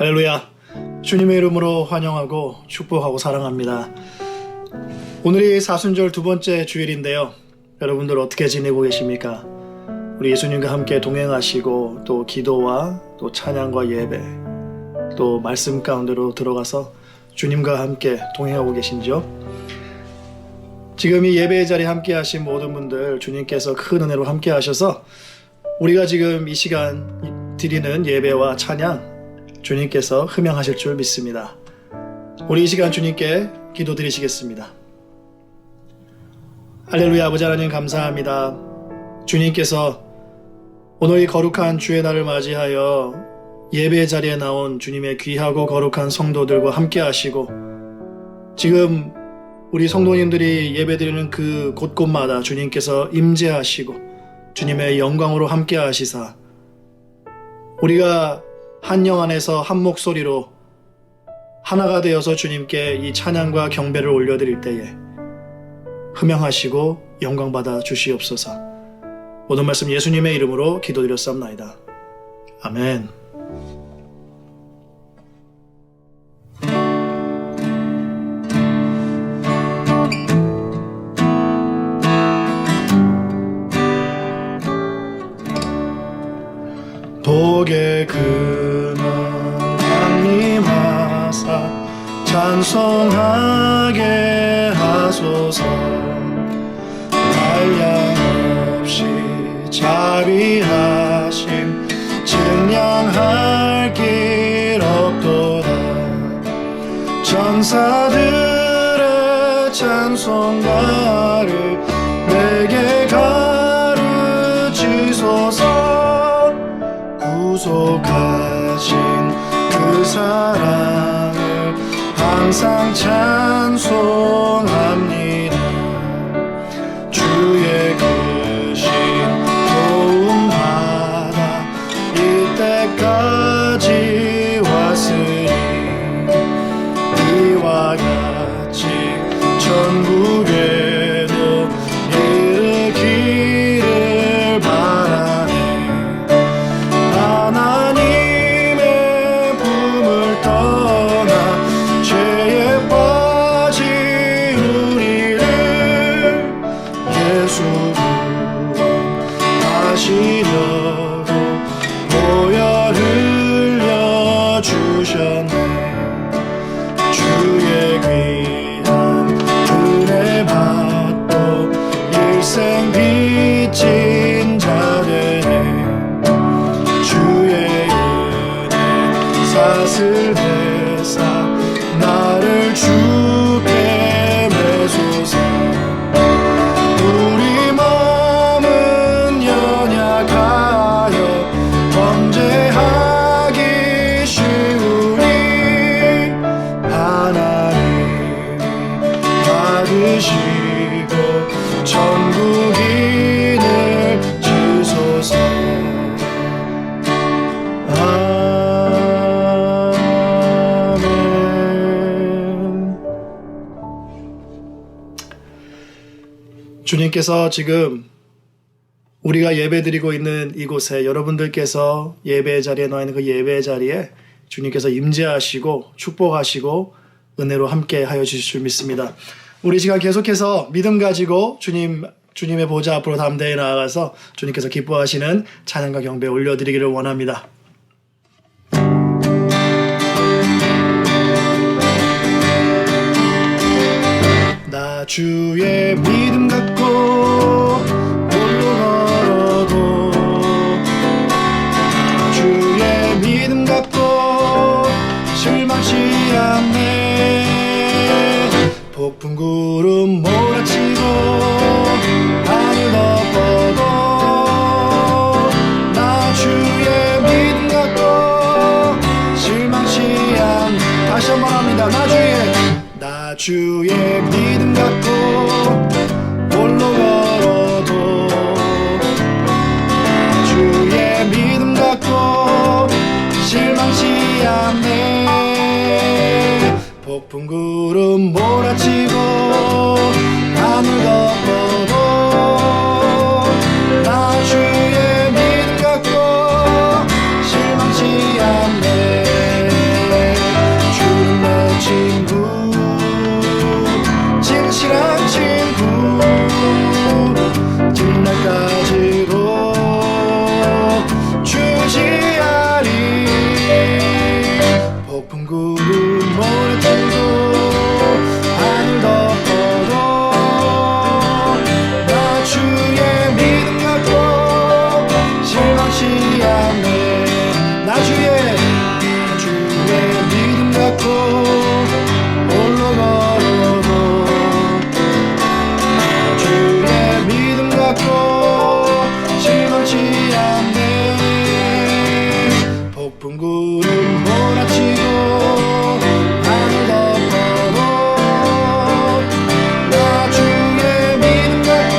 할렐루야. 주님의 이름으로 환영하고 축복하고 사랑합니다. 오늘이 사순절 두 번째 주일인데요. 여러분들 어떻게 지내고 계십니까? 우리 예수님과 함께 동행하시고 또 기도와 또 찬양과 예배 또 말씀 가운데로 들어가서 주님과 함께 동행하고 계신지요? 지금 이 예배의 자리에 함께 하신 모든 분들 주님께서 큰 은혜로 함께 하셔서 우리가 지금 이 시간 드리는 예배와 찬양 주님께서 흠양하실 줄 믿습니다. 우리 이 시간 주님께 기도 드리시겠습니다. 할렐루야. 아버지 하나님 감사합니다. 주님께서 오늘 이 거룩한 주의 날을 맞이하여 예배 자리에 나온 주님의 귀하고 거룩한 성도들과 함께 하시고 지금 우리 성도님들이 예배드리는 그 곳곳마다 주님께서 임재하시고 주님의 영광으로 함께 하시사 우리가 한 영 안에서 한 목소리로 하나가 되어서 주님께 이 찬양과 경배를 올려드릴 때에 흠양하시고 영광받아 주시옵소서. 모든 말씀 예수님의 이름으로 기도드렸사옵나이다. 아멘. 복의 근원 강림하사 찬송하게 하소서. 한량없이 자비하심 증량할 길 없도다. 천사들의 찬송가를 내게 가르치소서. 구속하신 그 사랑을 항상 찬송합니다. 주의 크신 도움받아 이때까지 왔으니 이와 같이 천국에도 이르기를 바라네. 하나님의 품을 떠나 죄에 빠진 우리를 예수 구원하시려고 보혈 흘려주셨네. 주의 귀한 은혜 받고 일생 빚진 자 되네. 주의 은혜 사슬 대사 나를 주께 매소서. 우리 마음은 연약하여 범죄하기 쉬우니 하나님이 받으시고 천국인을 주소서. 아멘. 주님께서 지금 우리가 예배드리고 있는 이곳에 여러분들께서 예배의 자리에 나와 있는 그 예배의 자리에 주님께서 임재하시고 축복하시고 은혜로 함께 하여 주실 줄 믿습니다. 우리 시간 계속해서 믿음 가지고 주님의 보좌 앞으로 담대히 나아가서 주님께서 기뻐하시는 찬양과 경배 올려드리기를 원합니다. 나 주의 믿음 갖고 홀로 걸어도 나 주의 믿음 갖고 실망치 않네. 폭풍 구름 몰아치고 하늘 덮어도 나 주의 믿음 갖고 실망치 않네. 다시 한번 합니다. 나 주의 믿음 갖고 홀로 걸어도 나 주의 믿음 갖고 실망치 않네. 폭풍 구름 몰아치고 하늘 덮어도 나 주의 믿음 갖고 실망치 않네. 높은 구름 몰아치고 하늘 덮어도 나 주의 믿음 갖고 실망치 않네. 나 주의 믿음 갖고 홀로 걸어도 나 주의 믿음 갖고 실망치 않네. 폭풍 구름 몰아치고 하늘 덮어도 나 주의 믿음 갖고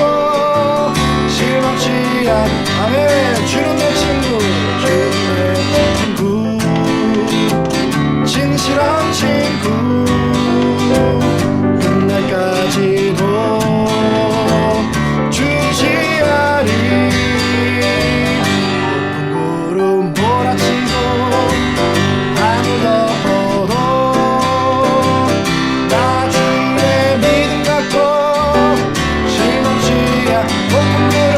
실망치 않네. 아멘. 주는 내 친구, 주는 내 친구, 진실한 친구, 끝날까지도 주시하리. 높은 구름 몰아치고 하늘 덮어도 나 주의 믿음 갖고 실망치 않. 높은 구름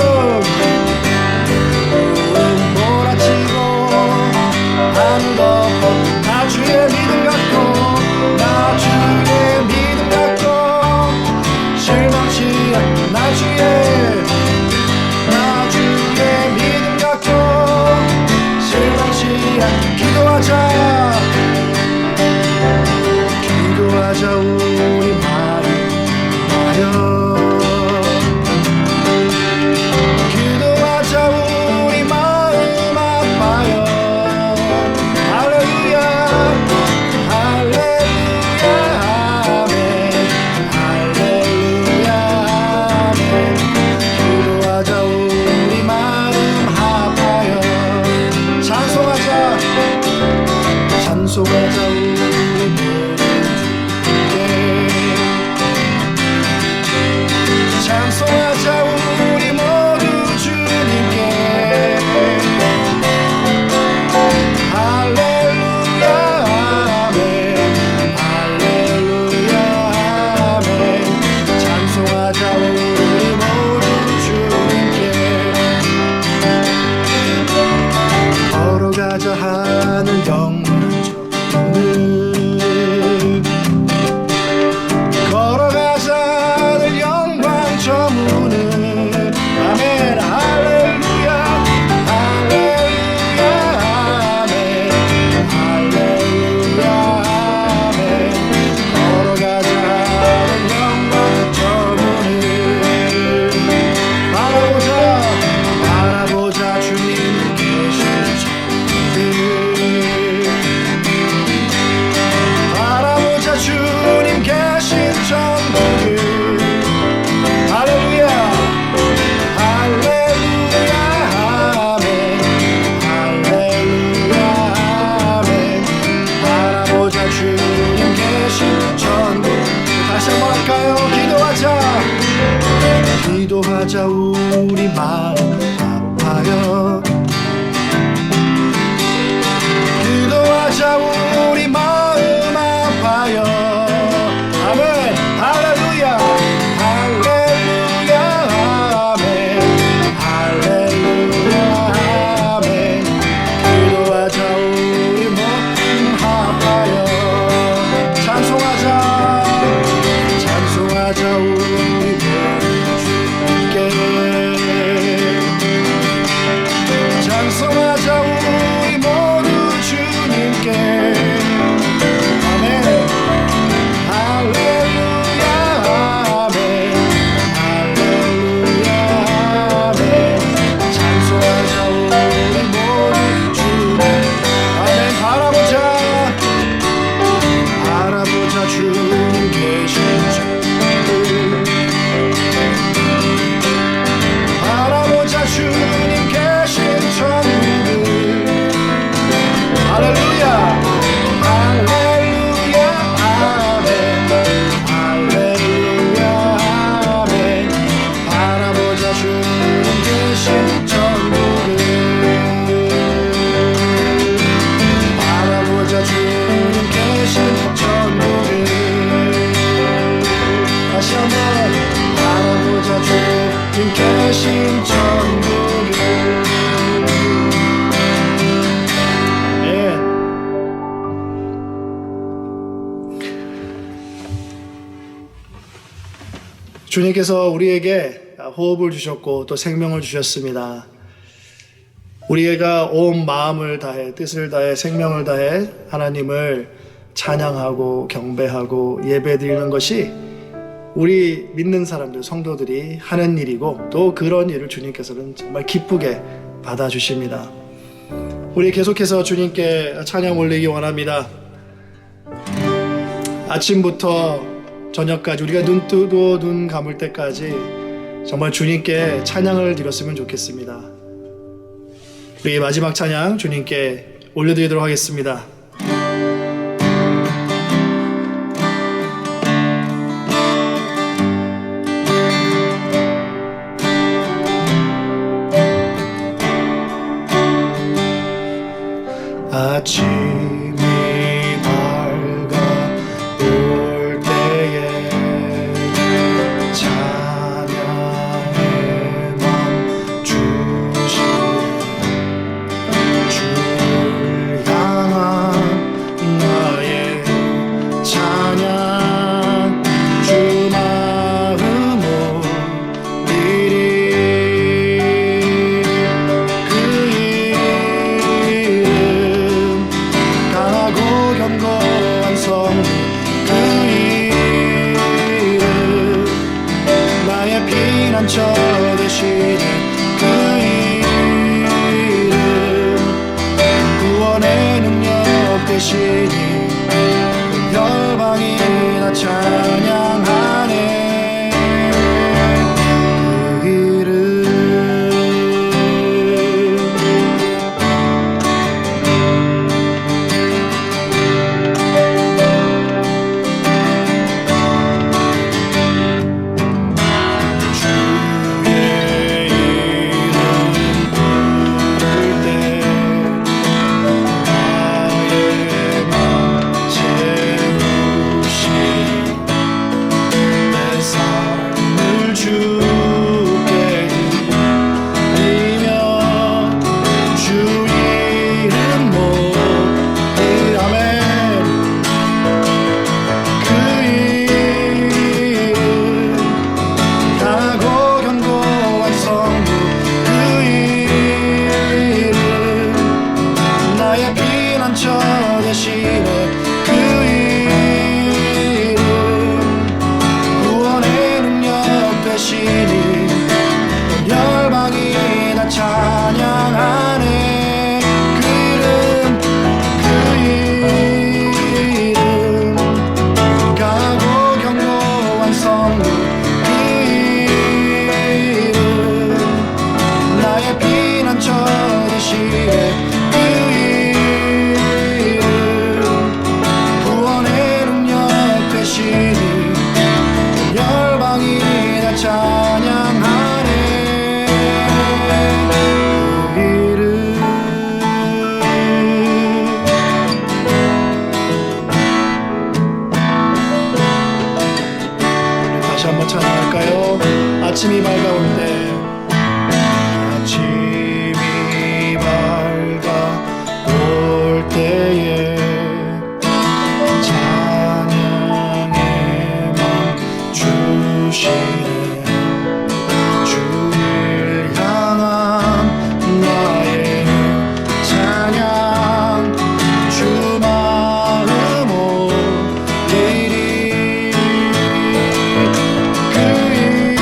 몰아치고 하늘 덮어 나 주의 믿음 갖고 나 주의 믿음 갖고 실망치 않. 나 주의 믿음 갖고 실망치 않. 기도하자 우리 마음하여 기도하자 우리 마음 아파요. 할렐루야 할렐루야 아멘 할렐루야 아멘. 기도하자 우리 마음 아파요. 찬송하자 우리 찬송하자 우리 모두 주님께. 할렐루야 아멘 할렐루야 아멘. 찬송하자 우리 모두 주님께. 걸어가자 하늘 영원 저문을 걸어가자 하늘 영광 저 문을. 아멘 할렐루야 할렐루야 아멘 할렐루야 아멘. 걸어가자 하늘 영광 저 문을. 바라보자 주님 계신 천국을. 바라보자 주님 계신 천국을. 할렐루야 할렐루야 아멘 할렐루야 아멘. 바라보자 주님 계신 천국. 다시 한번 할까요? 기도하자 우리 마음 아파요. 기도하자 우리 마음 아파요. 아멘 할렐루야 할렐루야 아멘 할렐루야 아멘. 기도하자 우리 마음 아파요. 찬송하자 우리 모두 주께. 주님께서 우리에게 호흡을 주셨고 또 생명을 주셨습니다. 우리가 온 마음을 다해 뜻을 다해 생명을 다해 하나님을 찬양하고 경배하고 예배드리는 것이 우리 믿는 사람들 성도들이 하는 일이고 또 그런 일을 주님께서는 정말 기쁘게 받아주십니다. 우리 계속해서 주님께 찬양 올리기 원합니다. 아침부터 저녁까지 우리가 눈 뜨고 눈 감을 때까지 정말 주님께 찬양을 드렸으면 좋겠습니다. 우리 마지막 찬양 주님께 올려드리도록 하겠습니다. 아침이 밝아올 때에 찬양의 맘 주시네. 주를 향한 나의 찬양 주 마음 올리리. 그 이름 강하고 견고한 성부 그 이름 나의 피난처 되시는 그 이름 구원의 능력 되시니 온 열방이 다 찬양하네. 그 이름 아침이 밝아올 때 아침이 밝아올 때에 찬양의 맘 주시네. 주를 향한 나의 찬양 주 마음 올리리. 그 이름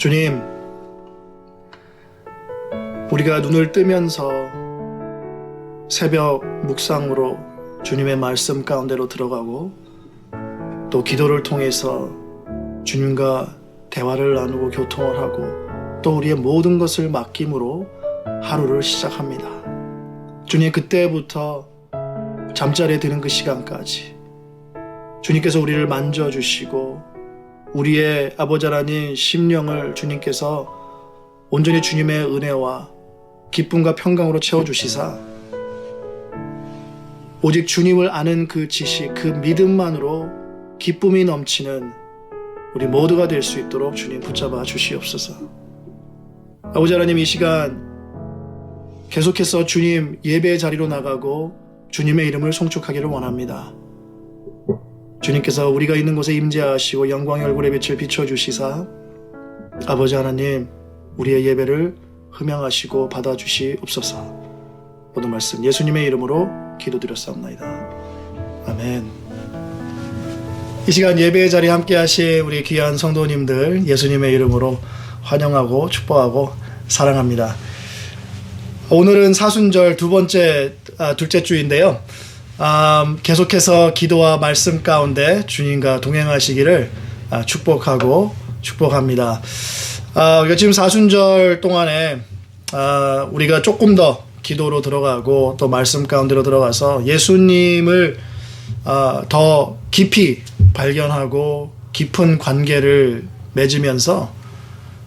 주님, 우리가 눈을 뜨면서 새벽 묵상으로 주님의 말씀 가운데로 들어가고 또 기도를 통해서 주님과 대화를 나누고 교통을 하고 또 우리의 모든 것을 맡김으로 하루를 시작합니다. 주님, 그때부터 잠자리에 드는 그 시간까지 주님께서 우리를 만져주시고 우리의 아버지 하나님 심령을 주님께서 온전히 주님의 은혜와 기쁨과 평강으로 채워주시사 오직 주님을 아는 그 지식, 그 믿음만으로 기쁨이 넘치는 우리 모두가 될 수 있도록 주님 붙잡아 주시옵소서. 아버지 하나님, 이 시간 계속해서 주님 예배의 자리로 나가고 주님의 이름을 송축하기를 원합니다. 주님께서 우리가 있는 곳에 임재하시고 영광의 얼굴에 빛을 비춰주시사 아버지 하나님, 우리의 예배를 흠양하시고 받아주시옵소서. 모든 말씀 예수님의 이름으로 기도드렸사옵나이다. 아멘. 이 시간 예배의 자리에 함께 하실 우리 귀한 성도님들 예수님의 이름으로 환영하고 축복하고 사랑합니다. 오늘은 사순절 둘째 주인데요. 계속해서 기도와 말씀 가운데 주님과 동행하시기를 축복합니다. 지금 사순절 동안에 우리가 조금 더 기도로 들어가고 또 말씀 가운데로 들어가서 예수님을 더 깊이 발견하고 깊은 관계를 맺으면서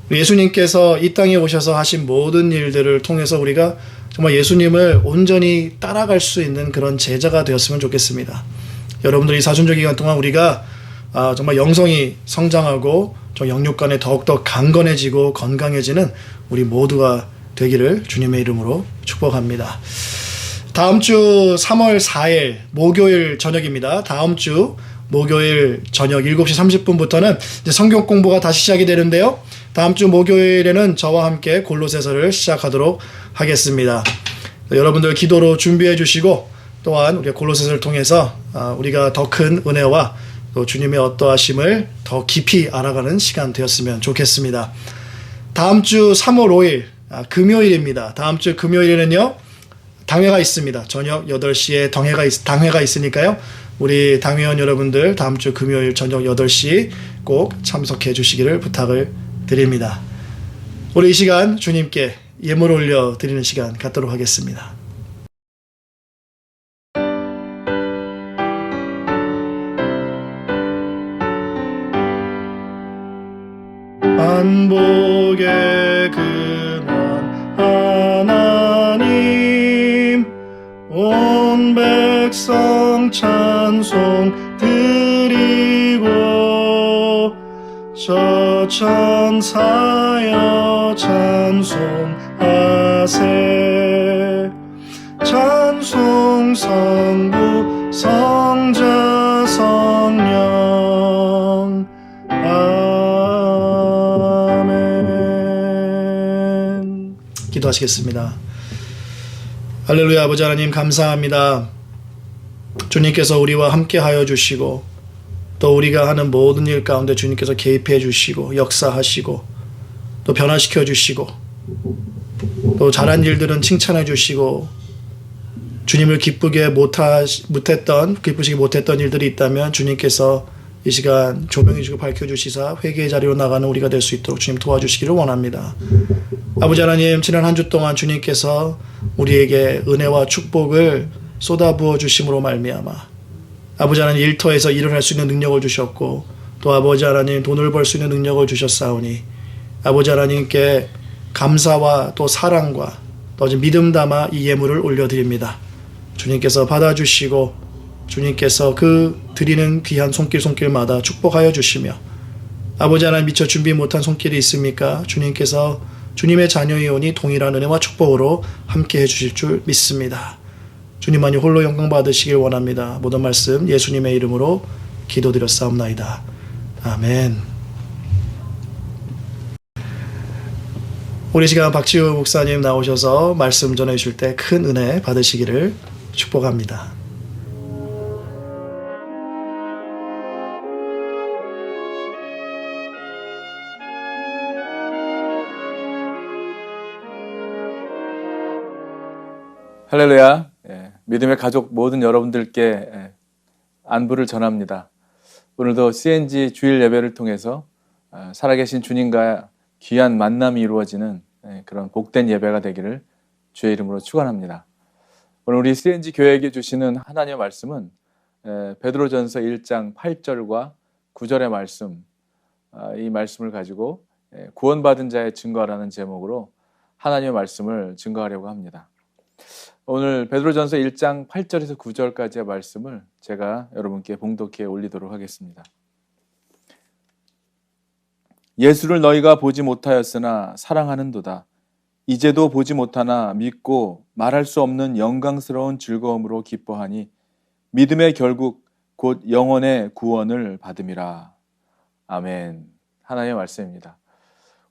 예수님께서 이 땅에 오셔서 하신 모든 일들을 통해서 우리가 정말 예수님을 온전히 따라갈 수 있는 그런 제자가 되었으면 좋겠습니다. 여러분들 이 사순절 기간 동안 우리가 정말 영성이 성장하고 좀 영육간에 더욱더 강건해지고 건강해지는 우리 모두가 되기를 주님의 이름으로 축복합니다. 다음 주 3월 4일 목요일 저녁입니다. 다음 주 목요일 저녁 7시 30분부터는 이제 성경 공부가 다시 시작이 되는데요. 다음 주 목요일에는 저와 함께 골로새서를 시작하도록 하겠습니다. 여러분들 기도로 준비해 주시고 또한 우리 골로새서를 통해서 우리가 더 큰 은혜와 또 주님의 어떠하심을 더 깊이 알아가는 시간 되었으면 좋겠습니다. 다음 주 3월 5일 금요일입니다. 다음 주 금요일에는요 당회가 있습니다. 저녁 8시에 당회가 있으니까요. 우리 당회원 여러분들 다음 주 금요일 저녁 8시 꼭 참석해 주시기를 부탁을 드립니다. 우리 이 시간 주님께 예물 올려 드리는 시간 갖도록 하겠습니다. 만복의 근원 하나님, 온 백성 찬송 드리고 저 천사여 찬송하세. 찬송 성부 성자 성령 아멘. 기도하시겠습니다. 할렐루야. 아버지 하나님 감사합니다. 주님께서 우리와 함께 하여 주시고 또 우리가 하는 모든 일 가운데 주님께서 개입해 주시고 역사하시고 또 변화시켜 주시고 또 잘한 일들은 칭찬해 주시고 주님을 기쁘시기 못했던 일들이 있다면 주님께서 이 시간 조명해 주고 밝혀 주시사 회개의 자리로 나가는 우리가 될 수 있도록 주님 도와주시기를 원합니다. 아버지 하나님, 지난 한 주 동안 주님께서 우리에게 은혜와 축복을 쏟아부어 주심으로 말미암아 아버지 하나님 일터에서 일을 할 수 있는 능력을 주셨고 또 아버지 하나님 돈을 벌 수 있는 능력을 주셨사오니 아버지 하나님께 감사와 또 사랑과 또 믿음 담아 이 예물을 올려드립니다. 주님께서 받아주시고 주님께서 그 드리는 귀한 손길마다 축복하여 주시며 아버지 하나님 미처 준비 못한 손길이 있습니까? 주님께서 주님의 자녀이오니 동일한 은혜와 축복으로 함께 해주실 줄 믿습니다. 주님만이 홀로 영광 받으시길 원합니다. 모든 말씀 예수님의 이름으로 기도드렸사옵나이다. 아멘. 우리 시간 박지우 목사님 나오셔서 말씀 전해주실 때 큰 은혜 받으시기를 축복합니다. 할렐루야. 믿음의 가족 모든 여러분들께 안부를 전합니다. 오늘도 CNG 주일 예배를 통해서 살아계신 주님과 귀한 만남이 이루어지는 그런 복된 예배가 되기를 주의 이름으로 축원합니다. 오늘 우리 CNG 교회에게 주시는 하나님의 말씀은 베드로전서 1장 8절과 9절의 말씀, 이 말씀을 가지고 구원받은 자의 증거라는 제목으로 하나님의 말씀을 증거하려고 합니다. 오늘 베드로전서 1장 8절에서 9절까지의 말씀을 제가 여러분께 봉독해 올리도록 하겠습니다. 예수를 너희가 보지 못하였으나 사랑하는도다. 이제도 보지 못하나 믿고 말할 수 없는 영광스러운 즐거움으로 기뻐하니 믿음의 결국 곧 영혼의 구원을 받음이라. 아멘. 하나님의 말씀입니다.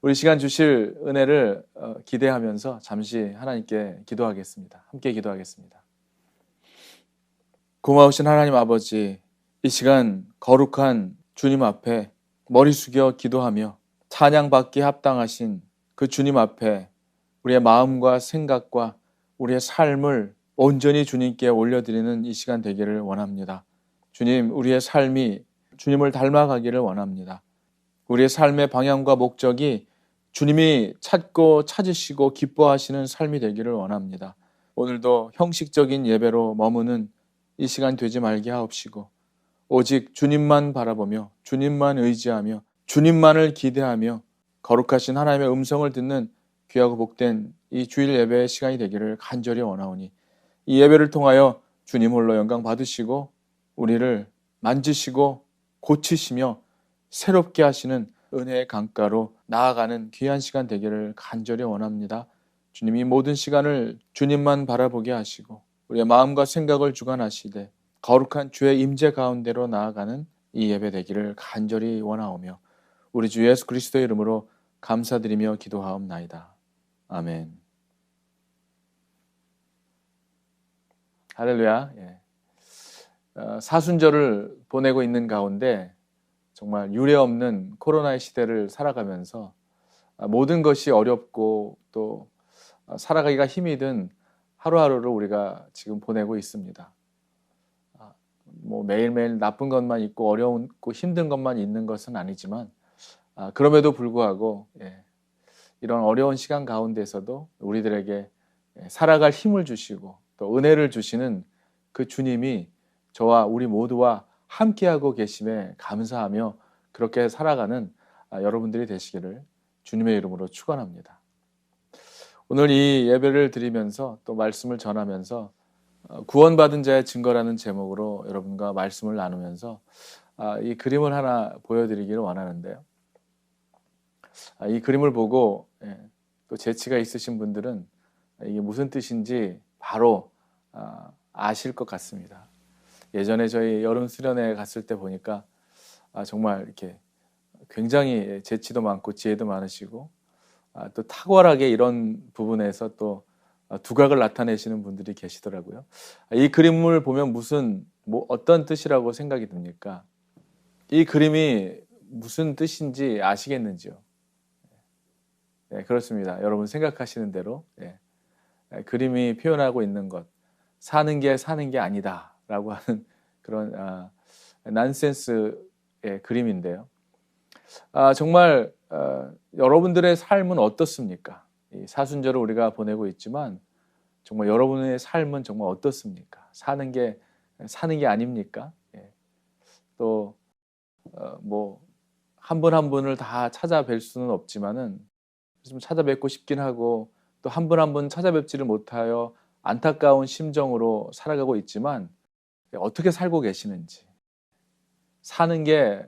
우리 시간 주실 은혜를 기대하면서 잠시 하나님께 기도하겠습니다. 함께 기도하겠습니다. 고마우신 하나님 아버지, 이 시간 거룩한 주님 앞에 머리 숙여 기도하며 찬양받기에 합당하신 그 주님 앞에 우리의 마음과 생각과 우리의 삶을 온전히 주님께 올려드리는 이 시간 되기를 원합니다. 주님, 우리의 삶이 주님을 닮아가기를 원합니다. 우리의 삶의 방향과 목적이 주님이 찾고 찾으시고 기뻐하시는 삶이 되기를 원합니다. 오늘도 형식적인 예배로 머무는 이 시간 되지 말게 하옵시고 오직 주님만 바라보며 주님만 의지하며 주님만을 기대하며 거룩하신 하나님의 음성을 듣는 귀하고 복된 이 주일 예배의 시간이 되기를 간절히 원하오니 이 예배를 통하여 주님 홀로 영광 받으시고 우리를 만지시고 고치시며 새롭게 하시는 은혜의 강가로 나아가는 귀한 시간 되기를 간절히 원합니다. 주님이 모든 시간을 주님만 바라보게 하시고 우리의 마음과 생각을 주관하시되 거룩한 주의 임재 가운데로 나아가는 이 예배 되기를 간절히 원하오며 우리 주 예수 그리스도의 이름으로 감사드리며 기도하옵나이다. 아멘. 할렐루야. 사순절을 보내고 있는 가운데 정말 유례없는 코로나의 시대를 살아가면서 모든 것이 어렵고 또 살아가기가 힘이 든 하루하루를 우리가 지금 보내고 있습니다. 매일매일 나쁜 것만 있고 어려운고 힘든 것만 있는 것은 아니지만 그럼에도 불구하고 이런 어려운 시간 가운데서도 우리들에게 살아갈 힘을 주시고 또 은혜를 주시는 그 주님이 저와 우리 모두와 함께하고 계심에 감사하며 그렇게 살아가는 여러분들이 되시기를 주님의 이름으로 축원합니다. 오늘 이 예배를 드리면서 또 말씀을 전하면서 구원받은 자의 증거라는 제목으로 여러분과 말씀을 나누면서 이 그림을 하나 보여드리기를 원하는데요. 이 그림을 보고 또 재치가 있으신 분들은 이게 무슨 뜻인지 바로 아실 것 같습니다. 예전에 저희 여름 수련회 갔을 때 보니까 정말 이렇게 굉장히 재치도 많고 지혜도 많으시고 또 탁월하게 이런 부분에서 또 두각을 나타내시는 분들이 계시더라고요. 이 그림을 보면 어떤 뜻이라고 생각이 듭니까? 이 그림이 무슨 뜻인지 아시겠는지요? 그렇습니다. 여러분 생각하시는 대로 그림이 표현하고 있는 것, 사는 게 아니다 라고 하는 그런 난센스의 그림인데요. 정말 여러분들의 삶은 어떻습니까? 이 사순절을 우리가 보내고 있지만 정말 여러분의 삶은 정말 어떻습니까? 사는 게 아닙니까? 또 한 분 한 분을 다 찾아뵐 수는 없지만은 좀 찾아뵙고 싶긴 하고 또 한 분 한 분 찾아뵙지를 못하여 안타까운 심정으로 살아가고 있지만 어떻게 살고 계시는지, 사는 게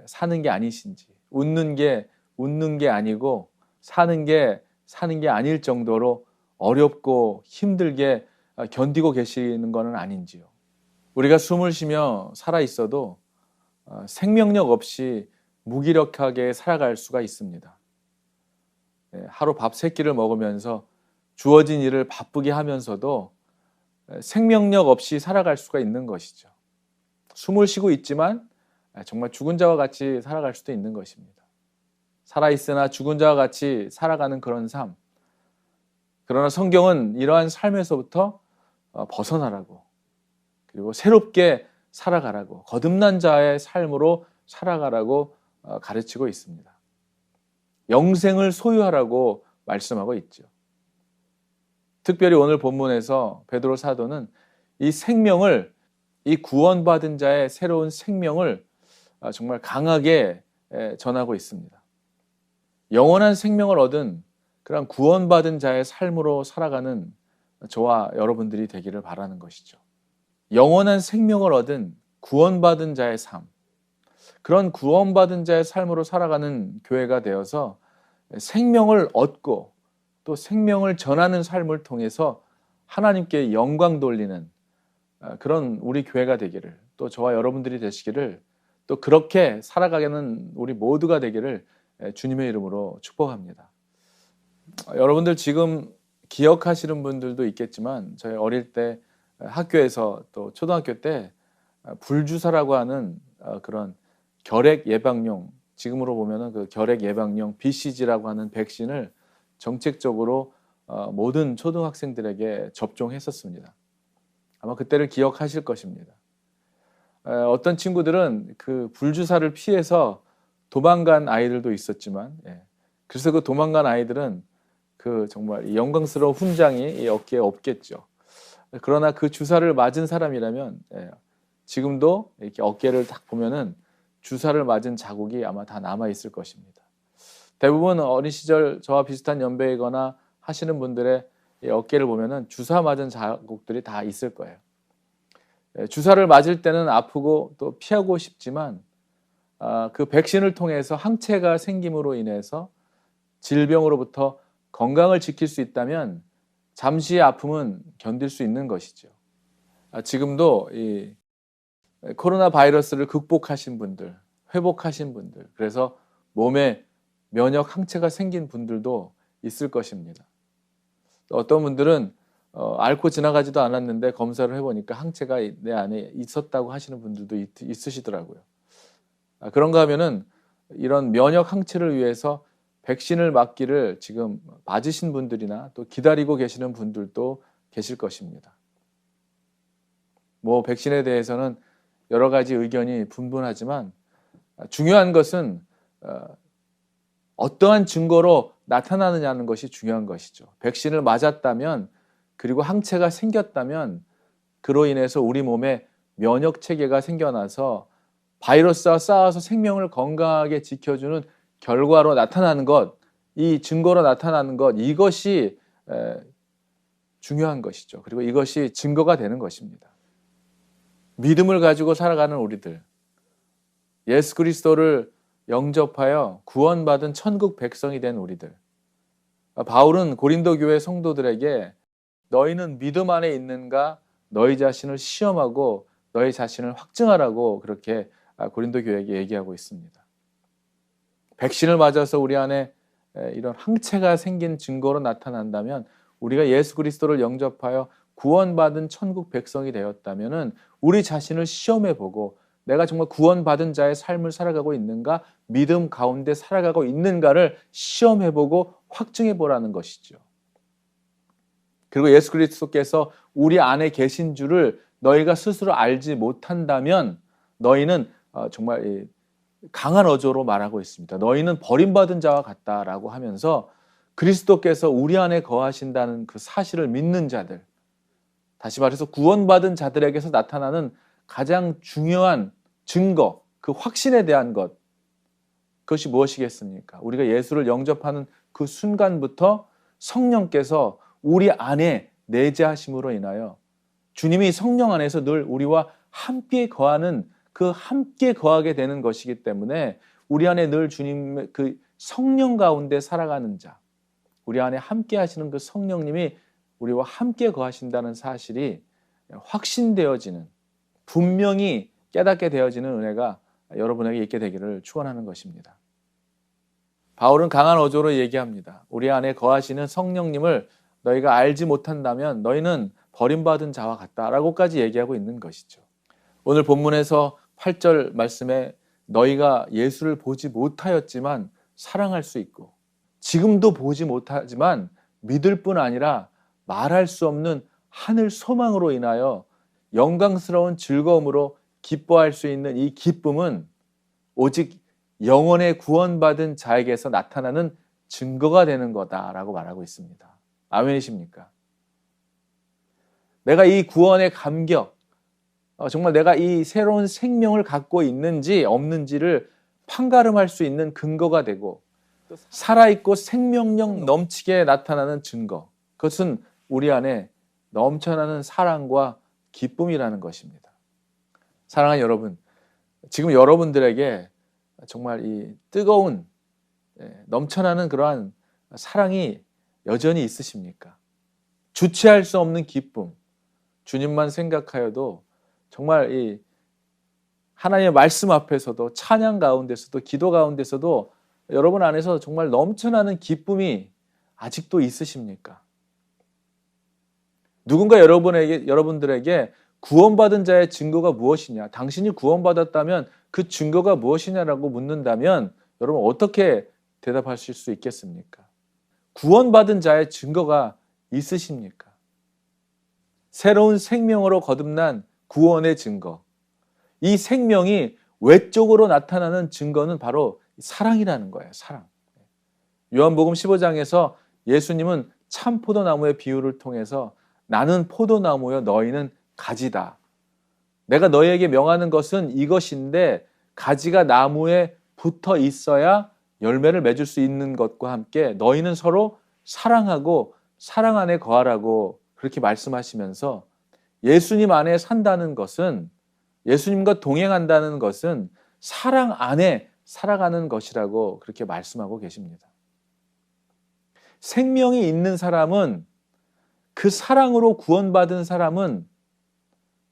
아니신지, 웃는 게 아니고 사는 게 아닐 정도로 어렵고 힘들게 견디고 계시는 것은 아닌지요. 우리가 숨을 쉬며 살아 있어도 생명력 없이 무기력하게 살아갈 수가 있습니다. 하루 밥 3끼를 먹으면서 주어진 일을 바쁘게 하면서도 생명력 없이 살아갈 수가 있는 것이죠. 숨을 쉬고 있지만 정말 죽은 자와 같이 살아갈 수도 있는 것입니다. 살아있으나 죽은 자와 같이 살아가는 그런 삶. 그러나 성경은 이러한 삶에서부터 벗어나라고, 그리고 새롭게 살아가라고, 거듭난 자의 삶으로 살아가라고 가르치고 있습니다. 영생을 소유하라고 말씀하고 있죠. 특별히 오늘 본문에서 베드로 사도는 이 생명을, 이 구원받은 자의 새로운 생명을 정말 강하게 전하고 있습니다. 영원한 생명을 얻은 그런 구원받은 자의 삶으로 살아가는 저와 여러분들이 되기를 바라는 것이죠. 영원한 생명을 얻은 구원받은 자의 삶, 그런 구원받은 자의 삶으로 살아가는 교회가 되어서 생명을 얻고 또 생명을 전하는 삶을 통해서 하나님께 영광 돌리는 그런 우리 교회가 되기를, 또 저와 여러분들이 되시기를, 또 그렇게 살아가는 우리 모두가 되기를 주님의 이름으로 축복합니다. 여러분들 지금 기억하시는 분들도 있겠지만, 저희 어릴 때 학교에서 또 초등학교 때 불주사라고 하는 그런 결핵 예방용, 지금으로 보면은 그 결핵 예방용 BCG라고 하는 백신을 정책적으로 모든 초등학생들에게 접종했었습니다. 아마 그때를 기억하실 것입니다. 어떤 친구들은 그 불주사를 피해서 도망간 아이들도 있었지만, 그래서 그 도망간 아이들은 그 정말 영광스러운 훈장이 이 어깨에 없겠죠. 그러나 그 주사를 맞은 사람이라면 지금도 이렇게 어깨를 딱 보면은 주사를 맞은 자국이 아마 다 남아 있을 것입니다. 대부분 어린 시절 저와 비슷한 연배이거나 하시는 분들의 이 어깨를 보면은 주사 맞은 자국들이 다 있을 거예요. 주사를 맞을 때는 아프고 또 피하고 싶지만 그 백신을 통해서 항체가 생김으로 인해서 질병으로부터 건강을 지킬 수 있다면 잠시의 아픔은 견딜 수 있는 것이죠. 지금도 이 코로나 바이러스를 극복하신 분들, 회복하신 분들, 그래서 몸에 면역 항체가 생긴 분들도 있을 것입니다. 어떤 분들은 앓고 지나가지도 않았는데 검사를 해보니까 항체가 내 안에 있었다고 하시는 분들도 있으시더라고요. 그런가 하면은 이런 면역 항체를 위해서 백신을 맞기를 지금 맞으신 분들이나 또 기다리고 계시는 분들도 계실 것입니다. 뭐 백신에 대해서는 여러 가지 의견이 분분하지만 중요한 것은 어떠한 증거로 나타나느냐는 것이 중요한 것이죠. 백신을 맞았다면, 그리고 항체가 생겼다면 그로 인해서 우리 몸에 면역 체계가 생겨나서 바이러스와 싸워서 생명을 건강하게 지켜주는 결과로 나타나는 것, 이 증거로 나타나는 것, 이것이 중요한 것이죠. 그리고 이것이 증거가 되는 것입니다. 믿음을 가지고 살아가는 우리들, 예수 그리스도를 영접하여 구원받은 천국 백성이 된 우리들, 바울은 고린도 교회 성도들에게 너희는 믿음 안에 있는가 너희 자신을 시험하고 너희 자신을 확증하라고 그렇게 고린도 교회에게 얘기하고 있습니다. 백신을 맞아서 우리 안에 이런 항체가 생긴 증거로 나타난다면, 우리가 예수 그리스도를 영접하여 구원받은 천국 백성이 되었다면 우리 자신을 시험해보고 내가 정말 구원받은 자의 삶을 살아가고 있는가, 믿음 가운데 살아가고 있는가를 시험해보고 확증해보라는 것이죠. 그리고 예수 그리스도께서 우리 안에 계신 줄을 너희가 스스로 알지 못한다면 너희는 정말 강한 어조로 말하고 있습니다. 너희는 버림받은 자와 같다라고 하면서 그리스도께서 우리 안에 거하신다는 그 사실을 믿는 자들, 다시 말해서 구원받은 자들에게서 나타나는 가장 중요한 증거, 그 확신에 대한 것, 그것이 무엇이겠습니까? 우리가 예수를 영접하는 그 순간부터 성령께서 우리 안에 내재하심으로 인하여 주님이 성령 안에서 늘 우리와 함께 거하는, 그 함께 거하게 되는 것이기 때문에 우리 안에 늘 주님의 그 성령 가운데 살아가는 자, 우리 안에 함께 하시는 그 성령님이 우리와 함께 거하신다는 사실이 확신되어지는, 분명히 깨닫게 되어지는 은혜가 여러분에게 있게 되기를 축원하는 것입니다. 바울은 강한 어조로 얘기합니다. 우리 안에 거하시는 성령님을 너희가 알지 못한다면 너희는 버림받은 자와 같다라고까지 얘기하고 있는 것이죠. 오늘 본문에서 8절 말씀에 너희가 예수를 보지 못하였지만 사랑할 수 있고, 지금도 보지 못하지만 믿을 뿐 아니라 말할 수 없는 하늘 소망으로 인하여 영광스러운 즐거움으로 기뻐할 수 있는 이 기쁨은 오직 영원의 구원받은 자에게서 나타나는 증거가 되는 거다라고 말하고 있습니다. 아멘이십니까? 내가 이 구원의 감격, 정말 내가 이 새로운 생명을 갖고 있는지 없는지를 판가름할 수 있는 근거가 되고 살아있고 생명력 넘치게 나타나는 증거, 그것은 우리 안에 넘쳐나는 사랑과 기쁨이라는 것입니다. 사랑하는 여러분, 지금 여러분들에게 정말 이 뜨거운 넘쳐나는 그러한 사랑이 여전히 있으십니까? 주체할 수 없는 기쁨, 주님만 생각하여도 정말 이 하나님의 말씀 앞에서도 찬양 가운데서도 기도 가운데서도 여러분 안에서 정말 넘쳐나는 기쁨이 아직도 있으십니까? 누군가 여러분들에게 구원받은 자의 증거가 무엇이냐, 당신이 구원받았다면 그 증거가 무엇이냐라고 묻는다면 여러분 어떻게 대답하실 수 있겠습니까? 구원받은 자의 증거가 있으십니까? 새로운 생명으로 거듭난 구원의 증거, 이 생명이 외적으로 나타나는 증거는 바로 사랑이라는 거예요. 사랑. 요한복음 15장에서 예수님은 참 포도나무의 비유를 통해서 나는 포도나무여 너희는 가지다. 내가 너희에게 명하는 것은 이것인데 가지가 나무에 붙어 있어야 열매를 맺을 수 있는 것과 함께 너희는 서로 사랑하고 사랑 안에 거하라고 그렇게 말씀하시면서 예수님 안에 산다는 것은, 예수님과 동행한다는 것은 사랑 안에 살아가는 것이라고 그렇게 말씀하고 계십니다. 생명이 있는 사람은, 그 사랑으로 구원받은 사람은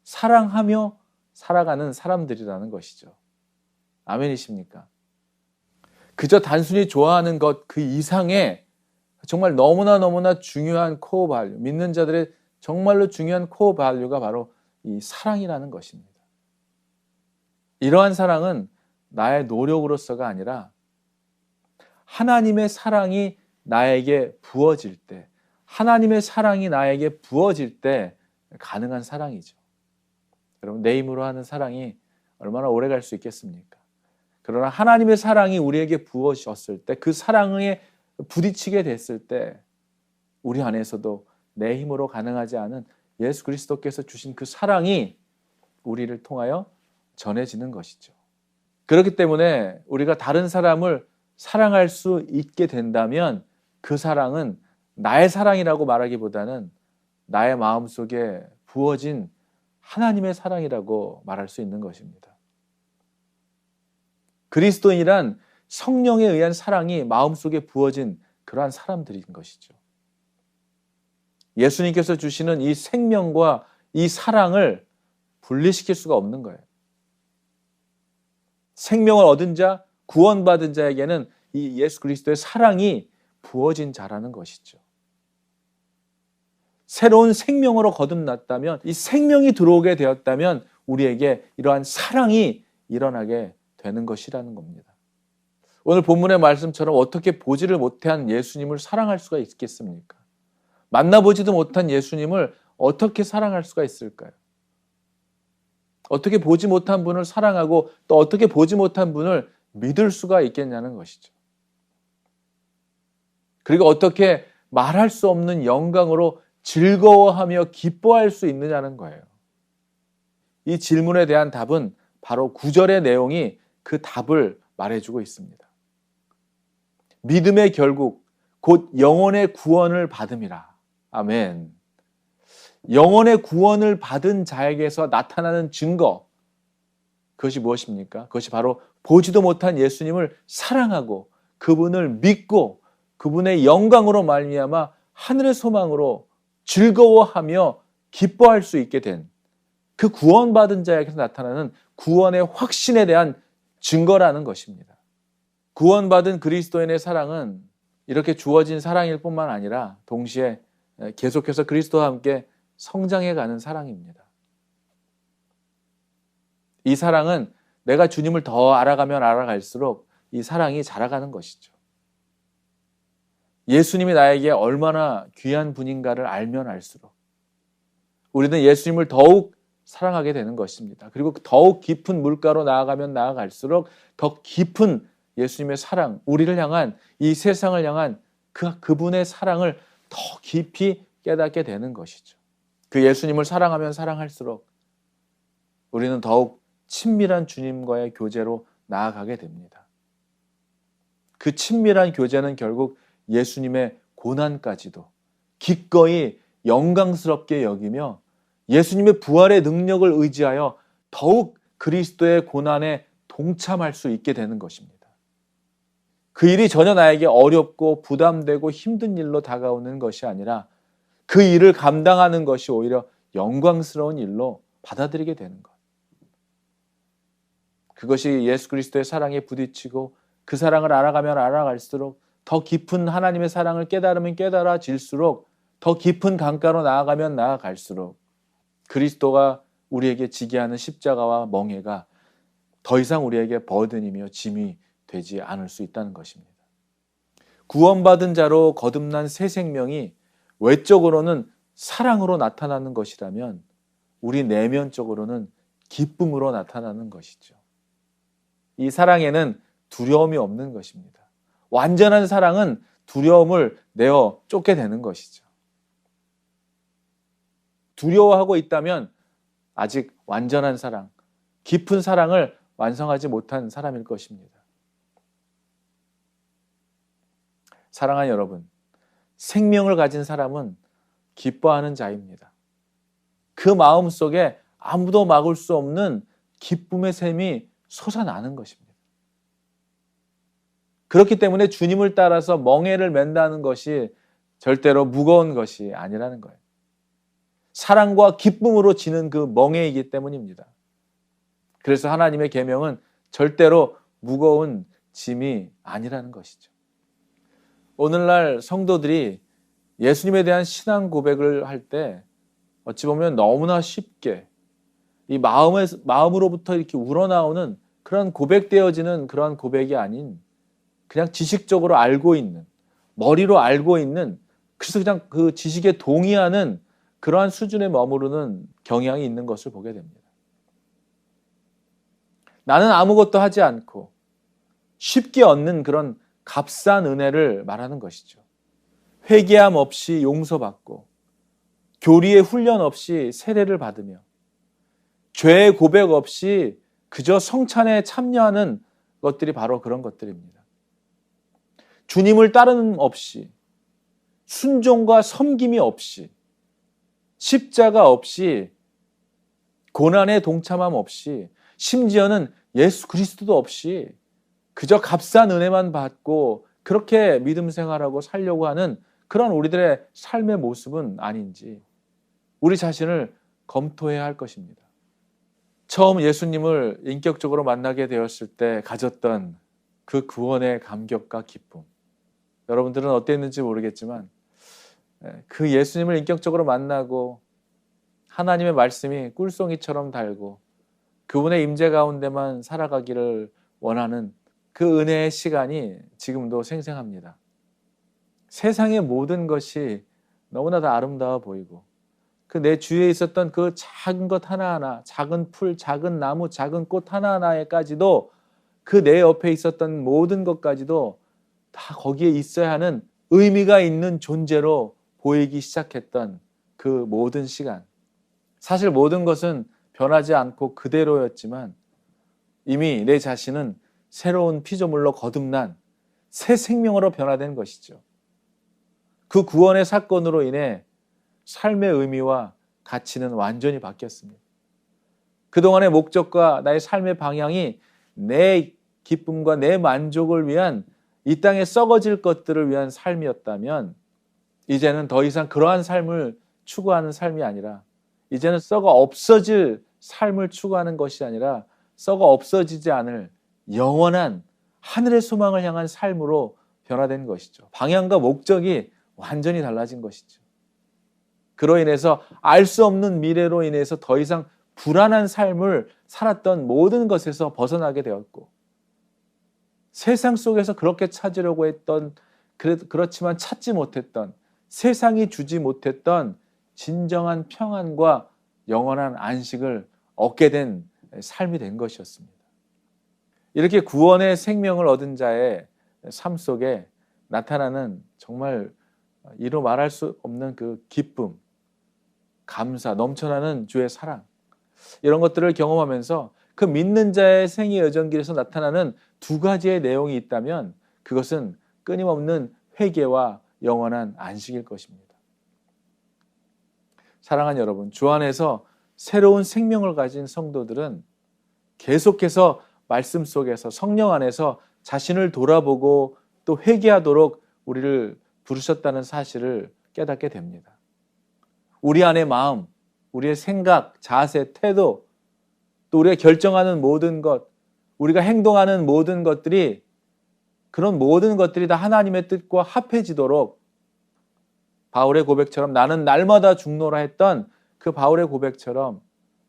사랑하며 살아가는 사람들이라는 것이죠. 아멘이십니까? 그저 단순히 좋아하는 것 그 이상의 정말 너무나 중요한 코어 발류, 믿는 자들의 정말로 중요한 코어 발류가 바로 이 사랑이라는 것입니다. 이러한 사랑은 나의 노력으로서가 아니라 하나님의 사랑이 나에게 부어질 때, 하나님의 사랑이 나에게 부어질 때 가능한 사랑이죠. 여러분, 내 힘으로 하는 사랑이 얼마나 오래 갈 수 있겠습니까? 그러나 하나님의 사랑이 우리에게 부어졌을 때, 그 사랑에 부딪히게 됐을 때 우리 안에서도 내 힘으로 가능하지 않은 예수 그리스도께서 주신 그 사랑이 우리를 통하여 전해지는 것이죠. 그렇기 때문에 우리가 다른 사람을 사랑할 수 있게 된다면 그 사랑은 나의 사랑이라고 말하기보다는 나의 마음속에 부어진 하나님의 사랑이라고 말할 수 있는 것입니다. 그리스도인이란 성령에 의한 사랑이 마음속에 부어진 그러한 사람들인 것이죠. 예수님께서 주시는 이 생명과 이 사랑을 분리시킬 수가 없는 거예요. 생명을 얻은 자, 구원받은 자에게는 이 예수 그리스도의 사랑이 부어진 자라는 것이죠. 새로운 생명으로 거듭났다면, 이 생명이 들어오게 되었다면 우리에게 이러한 사랑이 일어나게 되는 것이라는 겁니다. 오늘 본문의 말씀처럼 어떻게 보지를 못한 예수님을 사랑할 수가 있겠습니까? 만나보지도 못한 예수님을 어떻게 사랑할 수가 있을까요? 어떻게 보지 못한 분을 사랑하고 또 어떻게 보지 못한 분을 믿을 수가 있겠냐는 것이죠. 그리고 어떻게 말할 수 없는 영광으로 즐거워하며 기뻐할 수 있느냐는 거예요. 이 질문에 대한 답은 바로 9절의 내용이 그 답을 말해주고 있습니다. 믿음의 결국 곧 영혼의 구원을 받음이라. 아멘. 영혼의 구원을 받은 자에게서 나타나는 증거, 그것이 무엇입니까? 그것이 바로 보지도 못한 예수님을 사랑하고 그분을 믿고 그분의 영광으로 말미암아 하늘의 소망으로 즐거워하며 기뻐할 수 있게 된 그 구원받은 자에게서 나타나는 구원의 확신에 대한 증거라는 것입니다. 구원받은 그리스도인의 사랑은 이렇게 주어진 사랑일 뿐만 아니라 동시에 계속해서 그리스도와 함께 성장해가는 사랑입니다. 이 사랑은 내가 주님을 더 알아가면 알아갈수록 이 사랑이 자라가는 것이죠. 예수님이 나에게 얼마나 귀한 분인가를 알면 알수록, 우리는 예수님을 더욱 사랑하게 되는 것입니다. 그리고 더욱 깊은 물가로 나아가면 나아갈수록 더 깊은 예수님의 사랑, 우리를 향한, 이 세상을 향한 그분의 사랑을 더 깊이 깨닫게 되는 것이죠. 그 예수님을 사랑하면 사랑할수록 우리는 더욱 친밀한 주님과의 교제로 나아가게 됩니다. 그 친밀한 교제는 결국 예수님의 고난까지도 기꺼이 영광스럽게 여기며 예수님의 부활의 능력을 의지하여 더욱 그리스도의 고난에 동참할 수 있게 되는 것입니다. 그 일이 전혀 나에게 어렵고 부담되고 힘든 일로 다가오는 것이 아니라 그 일을 감당하는 것이 오히려 영광스러운 일로 받아들이게 되는 것. 그것이 예수 그리스도의 사랑에 부딪히고 그 사랑을 알아가면 알아갈수록 더 깊은 하나님의 사랑을 깨달으면 깨달아질수록 더 깊은 강가로 나아가면 나아갈수록 그리스도가 우리에게 지게 하는 십자가와 멍에가 더 이상 우리에게 버든이며 짐이 되지 않을 수 있다는 것입니다. 구원받은 자로 거듭난 새 생명이 외적으로는 사랑으로 나타나는 것이라면 우리 내면적으로는 기쁨으로 나타나는 것이죠. 이 사랑에는 두려움이 없는 것입니다. 완전한 사랑은 두려움을 내어 쫓게 되는 것이죠. 두려워하고 있다면 아직 완전한 사랑, 깊은 사랑을 완성하지 못한 사람일 것입니다. 사랑하는 여러분, 생명을 가진 사람은 기뻐하는 자입니다. 그 마음 속에 아무도 막을 수 없는 기쁨의 샘이 솟아나는 것입니다. 그렇기 때문에 주님을 따라서 멍에를 맨다는 것이 절대로 무거운 것이 아니라는 거예요. 사랑과 기쁨으로 지는 그 멍에이기 때문입니다. 그래서 하나님의 계명은 절대로 무거운 짐이 아니라는 것이죠. 오늘날 성도들이 예수님에 대한 신앙 고백을 할 때 어찌 보면 너무나 쉽게 이 마음으로부터 이렇게 우러나오는 그런 고백되어지는 그런 고백이 아닌 그냥 지식적으로 알고 있는, 머리로 알고 있는, 그래서 그냥 그 지식에 동의하는 그러한 수준에 머무르는 경향이 있는 것을 보게 됩니다. 나는 아무것도 하지 않고 쉽게 얻는 그런 값싼 은혜를 말하는 것이죠. 회개함 없이 용서받고 교리의 훈련 없이 세례를 받으며 죄의 고백 없이 그저 성찬에 참여하는 것들이 바로 그런 것들입니다. 주님을 따르는 없이 순종과 섬김이 없이 십자가 없이 고난에 동참함 없이 심지어는 예수 그리스도도 없이 그저 값싼 은혜만 받고 그렇게 믿음 생활하고 살려고 하는 그런 우리들의 삶의 모습은 아닌지 우리 자신을 검토해야 할 것입니다. 처음 예수님을 인격적으로 만나게 되었을 때 가졌던 그 구원의 감격과 기쁨, 여러분들은 어땠는지 모르겠지만 그 예수님을 인격적으로 만나고 하나님의 말씀이 꿀송이처럼 달고 그분의 임재 가운데만 살아가기를 원하는 그 은혜의 시간이 지금도 생생합니다. 세상의 모든 것이 너무나도 아름다워 보이고 그 내 주위에 있었던 그 작은 것 하나하나, 작은 풀, 작은 나무, 작은 꽃 하나하나에까지도 그 내 옆에 있었던 모든 것까지도 다 거기에 있어야 하는 의미가 있는 존재로 보이기 시작했던 그 모든 시간. 사실 모든 것은 변하지 않고 그대로였지만 이미 내 자신은 새로운 피조물로 거듭난 새 생명으로 변화된 것이죠. 그 구원의 사건으로 인해 삶의 의미와 가치는 완전히 바뀌었습니다. 그동안의 목적과 나의 삶의 방향이 내 기쁨과 내 만족을 위한 이 땅에 썩어질 것들을 위한 삶이었다면 이제는 더 이상 그러한 삶을 추구하는 삶이 아니라 이제는 썩어 없어질 삶을 추구하는 것이 아니라 썩어 없어지지 않을 영원한 하늘의 소망을 향한 삶으로 변화된 것이죠. 방향과 목적이 완전히 달라진 것이죠. 그로 인해서 알 수 없는 미래로 인해서 더 이상 불안한 삶을 살았던 모든 것에서 벗어나게 되었고 세상 속에서 그렇게 찾으려고 했던 그렇지만 찾지 못했던 세상이 주지 못했던 진정한 평안과 영원한 안식을 얻게 된 삶이 된 것이었습니다. 이렇게 구원의 생명을 얻은 자의 삶 속에 나타나는 정말 이루 말할 수 없는 그 기쁨, 감사, 넘쳐나는 주의 사랑, 이런 것들을 경험하면서 그 믿는 자의 생애 여정길에서 나타나는 두 가지의 내용이 있다면 그것은 끊임없는 회개와 영원한 안식일 것입니다. 사랑하는 여러분, 주 안에서 새로운 생명을 가진 성도들은 계속해서 말씀 속에서 성령 안에서 자신을 돌아보고 또 회개하도록 우리를 부르셨다는 사실을 깨닫게 됩니다. 우리 안의 마음, 우리의 생각, 자세, 태도, 또 우리가 결정하는 모든 것, 우리가 행동하는 모든 것들이 그런 모든 것들이 다 하나님의 뜻과 합해지도록 바울의 고백처럼 나는 날마다 죽노라 했던 그 바울의 고백처럼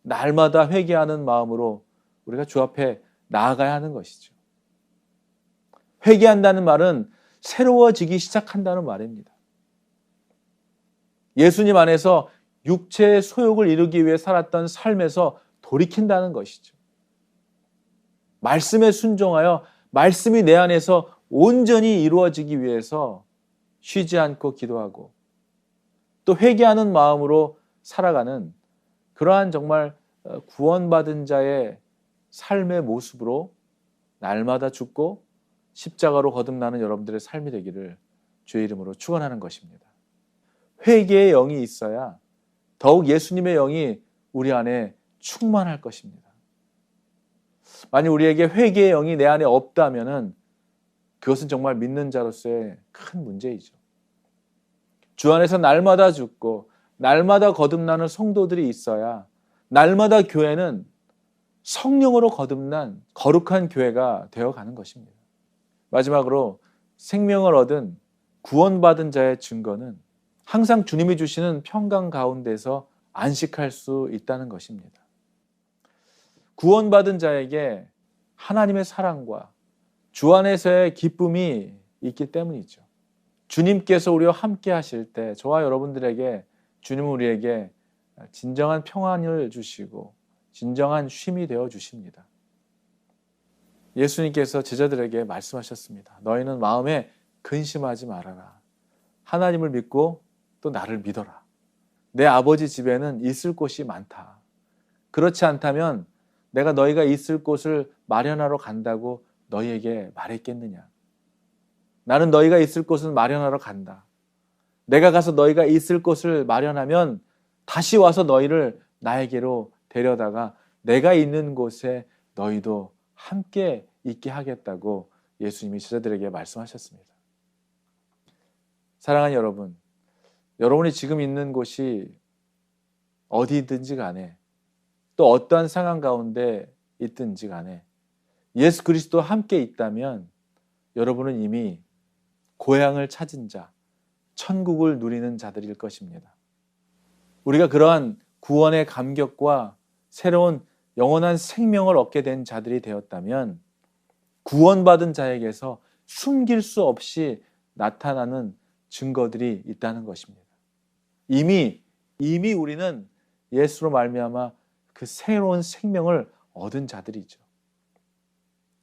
날마다 회개하는 마음으로 우리가 주 앞에 나아가야 하는 것이죠. 회개한다는 말은 새로워지기 시작한다는 말입니다. 예수님 안에서 육체의 소욕을 이루기 위해 살았던 삶에서 돌이킨다는 것이죠. 말씀에 순종하여 말씀이 내 안에서 온전히 이루어지기 위해서 쉬지 않고 기도하고 또 회개하는 마음으로 살아가는 그러한 정말 구원받은 자의 삶의 모습으로 날마다 죽고 십자가로 거듭나는 여러분들의 삶이 되기를 주의 이름으로 축원하는 것입니다. 회개의 영이 있어야 더욱 예수님의 영이 우리 안에 충만할 것입니다. 만약 우리에게 회개의 영이 내 안에 없다면 그것은 정말 믿는 자로서의 큰 문제이죠. 주 안에서 날마다 죽고 날마다 거듭나는 성도들이 있어야 날마다 교회는 성령으로 거듭난 거룩한 교회가 되어가는 것입니다. 마지막으로 생명을 얻은 구원받은 자의 증거는 항상 주님이 주시는 평강 가운데서 안식할 수 있다는 것입니다. 구원받은 자에게 하나님의 사랑과 주 안에서의 기쁨이 있기 때문이죠. 주님께서 우리와 함께 하실 때 저와 여러분들에게 주님은 우리에게 진정한 평안을 주시고 진정한 쉼이 되어 주십니다. 예수님께서 제자들에게 말씀하셨습니다. 너희는 마음에 근심하지 말아라. 하나님을 믿고 또 나를 믿어라. 내 아버지 집에는 있을 곳이 많다. 그렇지 않다면 내가 너희가 있을 곳을 마련하러 간다고 너희에게 말했겠느냐. 나는 너희가 있을 곳을 마련하러 간다. 내가 가서 너희가 있을 곳을 마련하면 다시 와서 너희를 나에게로 데려다가 내가 있는 곳에 너희도 함께 있게 하겠다고 예수님이 제자들에게 말씀하셨습니다. 사랑하는 여러분, 여러분이 지금 있는 곳이 어디든지 간에 또 어떠한 상황 가운데 있든지 간에 예수 그리스도와 함께 있다면 여러분은 이미 고향을 찾은 자, 천국을 누리는 자들일 것입니다. 우리가 그러한 구원의 감격과 새로운 영원한 생명을 얻게 된 자들이 되었다면 구원받은 자에게서 숨길 수 없이 나타나는 증거들이 있다는 것입니다. 이미 우리는 예수로 말미암아 그 새로운 생명을 얻은 자들이죠.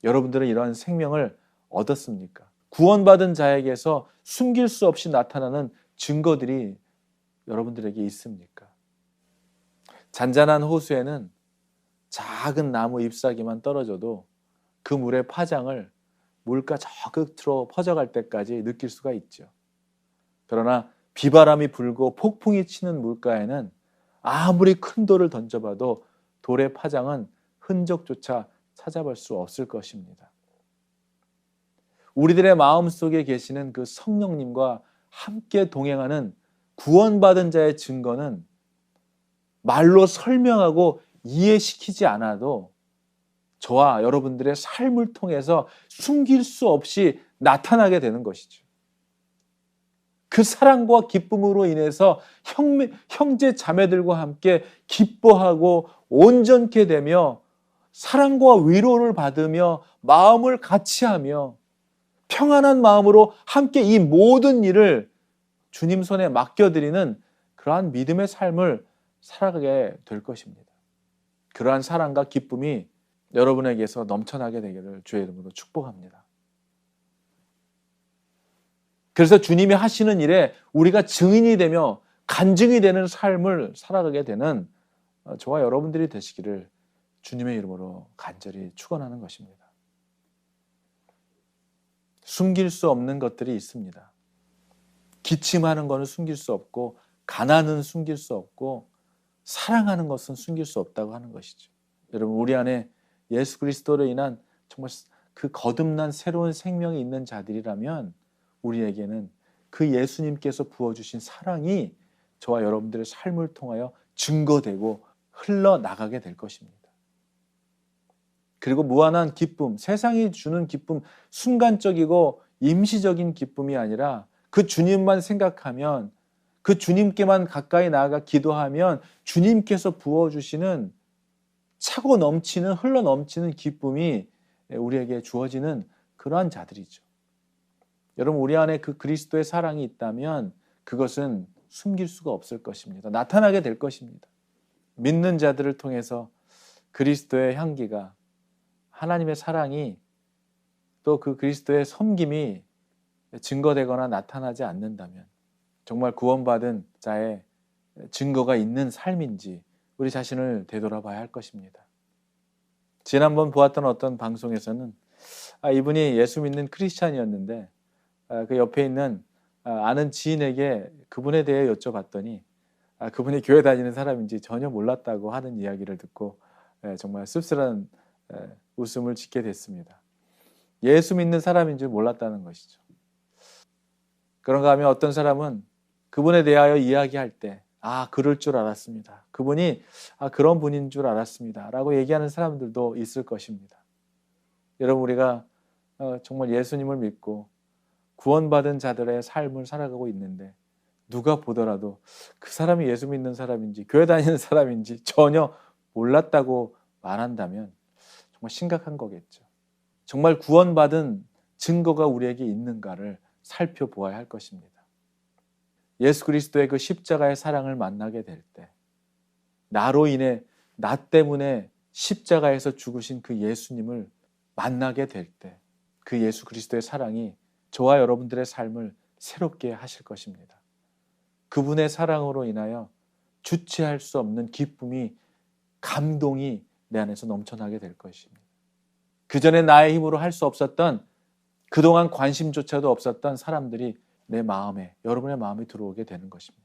여러분들은 이러한 생명을 얻었습니까? 구원받은 자에게서 숨길 수 없이 나타나는 증거들이 여러분들에게 있습니까? 잔잔한 호수에는 작은 나무 잎사귀만 떨어져도 그 물의 파장을 물가 저 끝으로 퍼져갈 때까지 느낄 수가 있죠. 그러나 비바람이 불고 폭풍이 치는 물가에는 아무리 큰 돌을 던져봐도 돌의 파장은 흔적조차 찾아볼 수 없을 것입니다. 우리들의 마음속에 계시는 그 성령님과 함께 동행하는 구원받은 자의 증거는 말로 설명하고 이해시키지 않아도 저와 여러분들의 삶을 통해서 숨길 수 없이 나타나게 되는 것이죠. 그 사랑과 기쁨으로 인해서 형제 자매들과 함께 기뻐하고 온전케 되며 사랑과 위로를 받으며 마음을 같이하며 평안한 마음으로 함께 이 모든 일을 주님 손에 맡겨드리는 그러한 믿음의 삶을 살아가게 될 것입니다. 그러한 사랑과 기쁨이 여러분에게서 넘쳐나게 되기를 주의 이름으로 축복합니다. 그래서 주님이 하시는 일에 우리가 증인이 되며 간증이 되는 삶을 살아가게 되는 저와 여러분들이 되시기를 주님의 이름으로 간절히 축원하는 것입니다. 숨길 수 없는 것들이 있습니다. 기침하는 것은 숨길 수 없고, 가난은 숨길 수 없고, 사랑하는 것은 숨길 수 없다고 하는 것이죠. 여러분, 우리 안에 예수 그리스도로 인한 정말 그 거듭난 새로운 생명이 있는 자들이라면 우리에게는 그 예수님께서 부어주신 사랑이 저와 여러분들의 삶을 통하여 증거되고 흘러나가게 될 것입니다. 그리고 무한한 기쁨, 세상이 주는 기쁨, 순간적이고 임시적인 기쁨이 아니라 그 주님만 생각하면, 그 주님께만 가까이 나아가 기도하면 주님께서 부어주시는 차고 넘치는, 흘러 넘치는 기쁨이 우리에게 주어지는 그러한 자들이죠. 여러분, 우리 안에 그 그리스도의 사랑이 있다면 그것은 숨길 수가 없을 것입니다. 나타나게 될 것입니다. 믿는 자들을 통해서 그리스도의 향기가, 하나님의 사랑이, 또 그 그리스도의 섬김이 증거되거나 나타나지 않는다면 정말 구원받은 자의 증거가 있는 삶인지 우리 자신을 되돌아봐야 할 것입니다. 지난번 보았던 어떤 방송에서는 이분이 예수 믿는 크리스찬이었는데 그 옆에 있는 아는 지인에게 그분에 대해 여쭤봤더니 그분이 교회 다니는 사람인지 전혀 몰랐다고 하는 이야기를 듣고 정말 씁쓸한 웃음을 짓게 됐습니다. 예수 믿는 사람인 줄 몰랐다는 것이죠. 그런가 하면 어떤 사람은 그분에 대하여 이야기할 때 그럴 줄 알았습니다. 그분이 그런 분인 줄 알았습니다. 라고 얘기하는 사람들도 있을 것입니다. 여러분, 우리가 정말 예수님을 믿고 구원받은 자들의 삶을 살아가고 있는데 누가 보더라도 그 사람이 예수 믿는 사람인지 교회 다니는 사람인지 전혀 몰랐다고 말한다면 정말 심각한 거겠죠. 정말 구원받은 증거가 우리에게 있는가를 살펴보아야 할 것입니다. 예수 그리스도의 그 십자가의 사랑을 만나게 될 때, 나로 인해, 나 때문에 십자가에서 죽으신 그 예수님을 만나게 될 때, 그 예수 그리스도의 사랑이 저와 여러분들의 삶을 새롭게 하실 것입니다. 그분의 사랑으로 인하여 주체할 수 없는 기쁨이, 감동이 내 안에서 넘쳐나게 될 것입니다. 그전에 나의 힘으로 할 수 없었던, 그동안 관심조차도 없었던 사람들이 내 마음에, 여러분의 마음에 들어오게 되는 것입니다.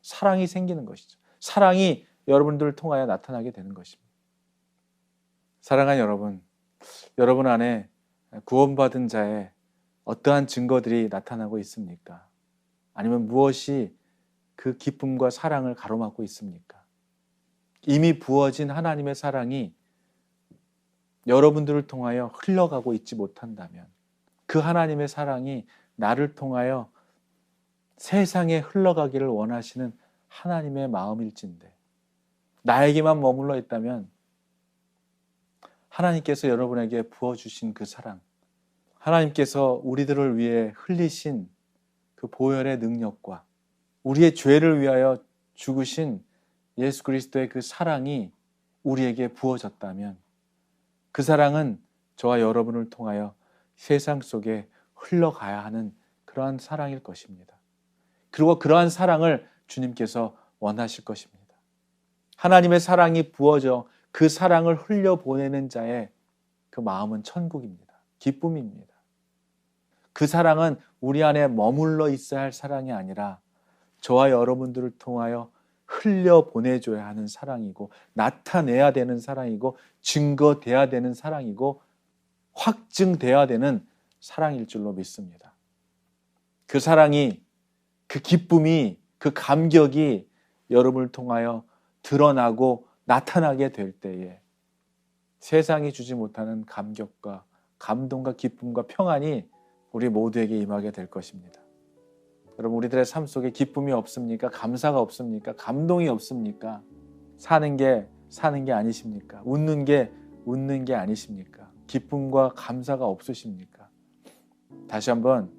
사랑이 생기는 것이죠. 사랑이 여러분들을 통하여 나타나게 되는 것입니다. 사랑하는 여러분, 여러분 안에 구원받은 자의 어떠한 증거들이 나타나고 있습니까? 아니면 무엇이 그 기쁨과 사랑을 가로막고 있습니까? 이미 부어진 하나님의 사랑이 여러분들을 통하여 흘러가고 있지 못한다면 그 하나님의 사랑이 나를 통하여 세상에 흘러가기를 원하시는 하나님의 마음일진데 나에게만 머물러 있다면 하나님께서 여러분에게 부어주신 그 사랑, 하나님께서 우리들을 위해 흘리신 그 보혈의 능력과 우리의 죄를 위하여 죽으신 예수 그리스도의 그 사랑이 우리에게 부어졌다면 그 사랑은 저와 여러분을 통하여 세상 속에 흘러가야 하는 그러한 사랑일 것입니다. 그리고 그러한 사랑을 주님께서 원하실 것입니다. 하나님의 사랑이 부어져 그 사랑을 흘려보내는 자의 그 마음은 천국입니다. 기쁨입니다. 그 사랑은 우리 안에 머물러 있어야 할 사랑이 아니라 저와 여러분들을 통하여 흘려보내줘야 하는 사랑이고 나타내야 되는 사랑이고 증거돼야 되는 사랑이고 확증돼야 되는 사랑일 줄로 믿습니다. 그 사랑이, 그 기쁨이, 그 감격이 여러분을 통하여 드러나고 나타나게 될 때에 세상이 주지 못하는 감격과 감동과 기쁨과 평안이 우리 모두에게 임하게 될 것입니다. 여러분, 우리들의 삶 속에 기쁨이 없습니까? 감사가 없습니까? 감동이 없습니까? 사는 게 아니십니까? 웃는 게 아니십니까? 기쁨과 감사가 없으십니까? 다시 한번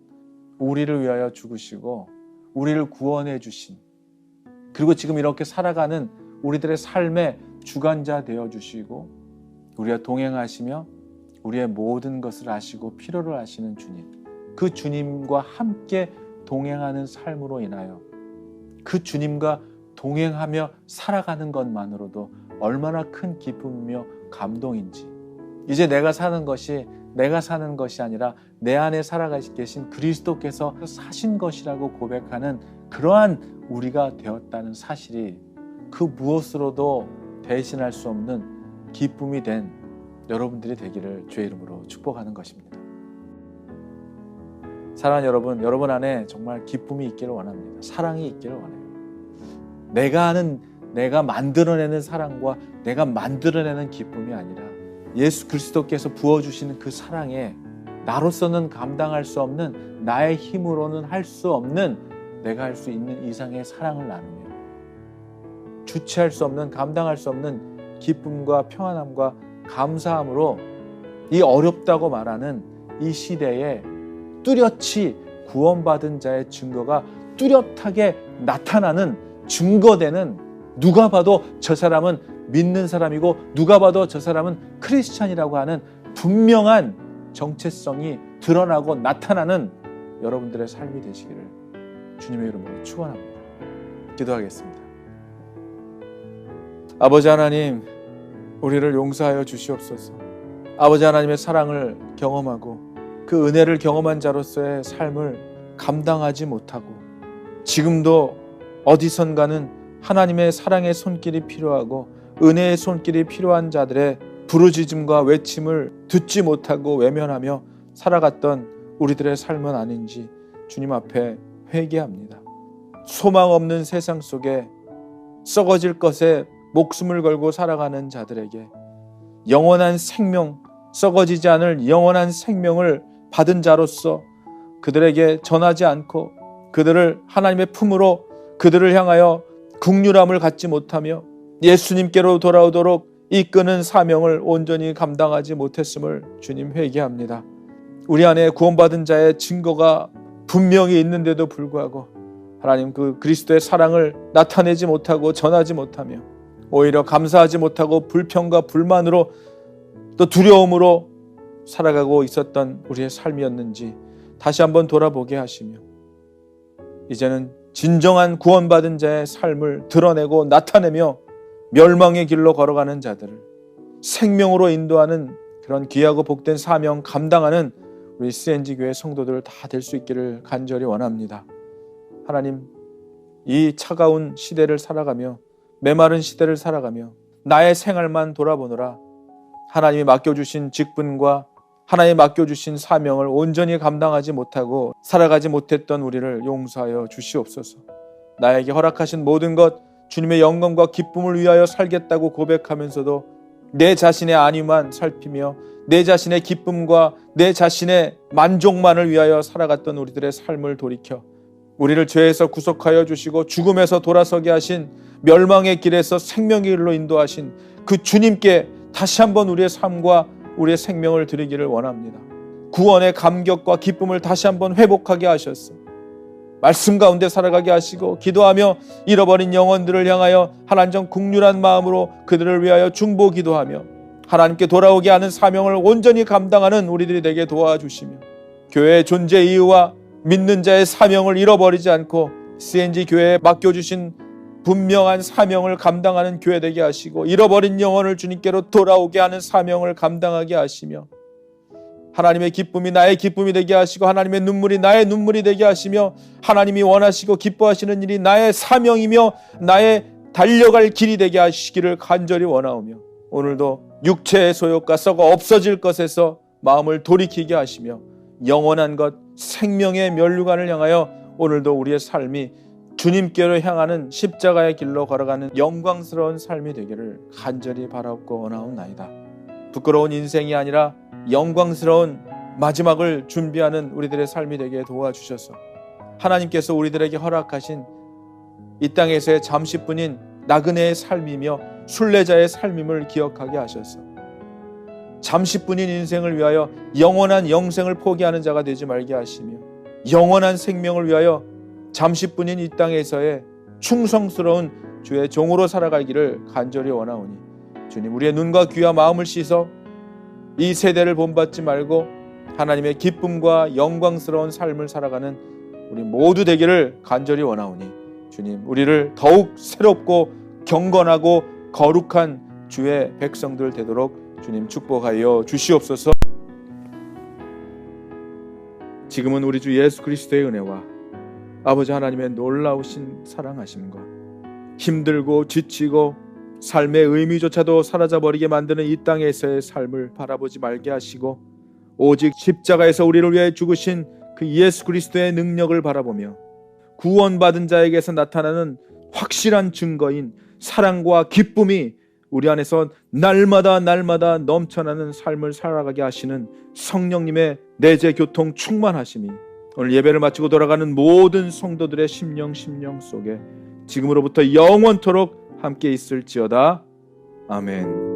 우리를 위하여 죽으시고 우리를 구원해 주신 그리고 지금 이렇게 살아가는 우리들의 삶의 주관자 되어주시고 우리와 동행하시며 우리의 모든 것을 아시고 필요를 아시는 주님, 그 주님과 함께 동행하는 삶으로 인하여 그 주님과 동행하며 살아가는 것만으로도 얼마나 큰 기쁨이며 감동인지, 이제 내가 사는 것이 아니라 내 안에 살아계신 그리스도께서 사신 것이라고 고백하는 그러한 우리가 되었다는 사실이 그 무엇으로도 대신할 수 없는 기쁨이 된 여러분들이 되기를 주의 이름으로 축복하는 것입니다. 사랑하는 여러분, 여러분 안에 정말 기쁨이 있기를 원합니다. 사랑이 있기를 원해요. 내가 만들어내는 사랑과 내가 만들어내는 기쁨이 아니라 예수 그리스도께서 부어주시는 그 사랑에 나로서는 감당할 수 없는, 나의 힘으로는 할 수 없는, 내가 할 수 있는 이상의 사랑을 나누며 주체할 수 없는, 감당할 수 없는 기쁨과 평안함과 감사함으로 이 어렵다고 말하는 이 시대에 뚜렷이 구원받은 자의 증거가 뚜렷하게 나타나는, 증거되는, 누가 봐도 저 사람은 믿는 사람이고 누가 봐도 저 사람은 크리스찬이라고 하는 분명한 정체성이 드러나고 나타나는 여러분들의 삶이 되시기를 주님의 이름으로 축원합니다. 기도하겠습니다. 아버지 하나님, 우리를 용서하여 주시옵소서. 아버지 하나님의 사랑을 경험하고 그 은혜를 경험한 자로서의 삶을 감당하지 못하고 지금도 어디선가는 하나님의 사랑의 손길이 필요하고 은혜의 손길이 필요한 자들의 부르짖음과 외침을 듣지 못하고 외면하며 살아갔던 우리들의 삶은 아닌지 주님 앞에 회개합니다. 소망 없는 세상 속에 썩어질 것에 목숨을 걸고 살아가는 자들에게 영원한 생명, 썩어지지 않을 영원한 생명을 받은 자로서 그들에게 전하지 않고 그들을 하나님의 품으로, 그들을 향하여 긍휼함을 갖지 못하며 예수님께로 돌아오도록 이끄는 사명을 온전히 감당하지 못했음을 주님 회개합니다. 우리 안에 구원받은 자의 증거가 분명히 있는데도 불구하고 하나님 그 그리스도의 사랑을 나타내지 못하고 전하지 못하며 오히려 감사하지 못하고 불평과 불만으로 또 두려움으로 살아가고 있었던 우리의 삶이었는지 다시 한번 돌아보게 하시며 이제는 진정한 구원받은 자의 삶을 드러내고 나타내며 멸망의 길로 걸어가는 자들을 생명으로 인도하는 그런 귀하고 복된 사명 감당하는 우리 CNG 교회 성도들 다 될 수 있기를 간절히 원합니다. 하나님, 이 차가운 시대를 살아가며 메마른 시대를 살아가며 나의 생활만 돌아보느라 하나님이 맡겨주신 직분과 하나님이 맡겨주신 사명을 온전히 감당하지 못하고 살아가지 못했던 우리를 용서하여 주시옵소서. 나에게 허락하신 모든 것 주님의 영광과 기쁨을 위하여 살겠다고 고백하면서도 내 자신의 안위만 살피며 내 자신의 기쁨과 내 자신의 만족만을 위하여 살아갔던 우리들의 삶을 돌이켜 우리를 죄에서 구속하여 주시고 죽음에서 돌아서게 하신 멸망의 길에서 생명의 길로 인도하신 그 주님께 다시 한번 우리의 삶과 우리의 생명을 드리기를 원합니다. 구원의 감격과 기쁨을 다시 한번 회복하게 하셨어. 말씀 가운데 살아가게 하시고 기도하며 잃어버린 영혼들을 향하여 하나님 긍휼한 마음으로 그들을 위하여 중보 기도하며 하나님께 돌아오게 하는 사명을 온전히 감당하는 우리들이 되게 도와주시며 교회의 존재 이유와 믿는 자의 사명을 잃어버리지 않고 CNG 교회에 맡겨주신 분명한 사명을 감당하는 교회 되게 하시고 잃어버린 영혼을 주님께로 돌아오게 하는 사명을 감당하게 하시며 하나님의 기쁨이 나의 기쁨이 되게 하시고 하나님의 눈물이 나의 눈물이 되게 하시며 하나님이 원하시고 기뻐하시는 일이 나의 사명이며 나의 달려갈 길이 되게 하시기를 간절히 원하오며 오늘도 육체의 소욕과 썩어 없어질 것에서 마음을 돌이키게 하시며 영원한 것 생명의 면류관을 향하여 오늘도 우리의 삶이 주님께로 향하는 십자가의 길로 걸어가는 영광스러운 삶이 되기를 간절히 바라옵고 원하옵나이다. 부끄러운 인생이 아니라 영광스러운 마지막을 준비하는 우리들의 삶이 되게 도와주셔서 하나님께서 우리들에게 허락하신 이 땅에서의 잠시뿐인 나그네의 삶이며 순례자의 삶임을 기억하게 하셔서 잠시뿐인 인생을 위하여 영원한 영생을 포기하는 자가 되지 말게 하시며 영원한 생명을 위하여 잠시뿐인 이 땅에서의 충성스러운 주의 종으로 살아가기를 간절히 원하오니 주님, 우리의 눈과 귀와 마음을 씻어 이 세대를 본받지 말고 하나님의 기쁨과 영광스러운 삶을 살아가는 우리 모두 되기를 간절히 원하오니 주님, 우리를 더욱 새롭고 경건하고 거룩한 주의 백성들 되도록 주님 축복하여 주시옵소서. 지금은 우리 주 예수 그리스도의 은혜와 아버지 하나님의 놀라우신 사랑하심과 힘들고 지치고 삶의 의미조차도 사라져버리게 만드는 이 땅에서의 삶을 바라보지 말게 하시고 오직 십자가에서 우리를 위해 죽으신 그 예수 그리스도의 능력을 바라보며 구원받은 자에게서 나타나는 확실한 증거인 사랑과 기쁨이 우리 안에서 날마다 넘쳐나는 삶을 살아가게 하시는 성령님의 내재 교통 충만하심이 오늘 예배를 마치고 돌아가는 모든 성도들의 심령 속에 지금으로부터 영원토록 함께 있을지어다. 아멘.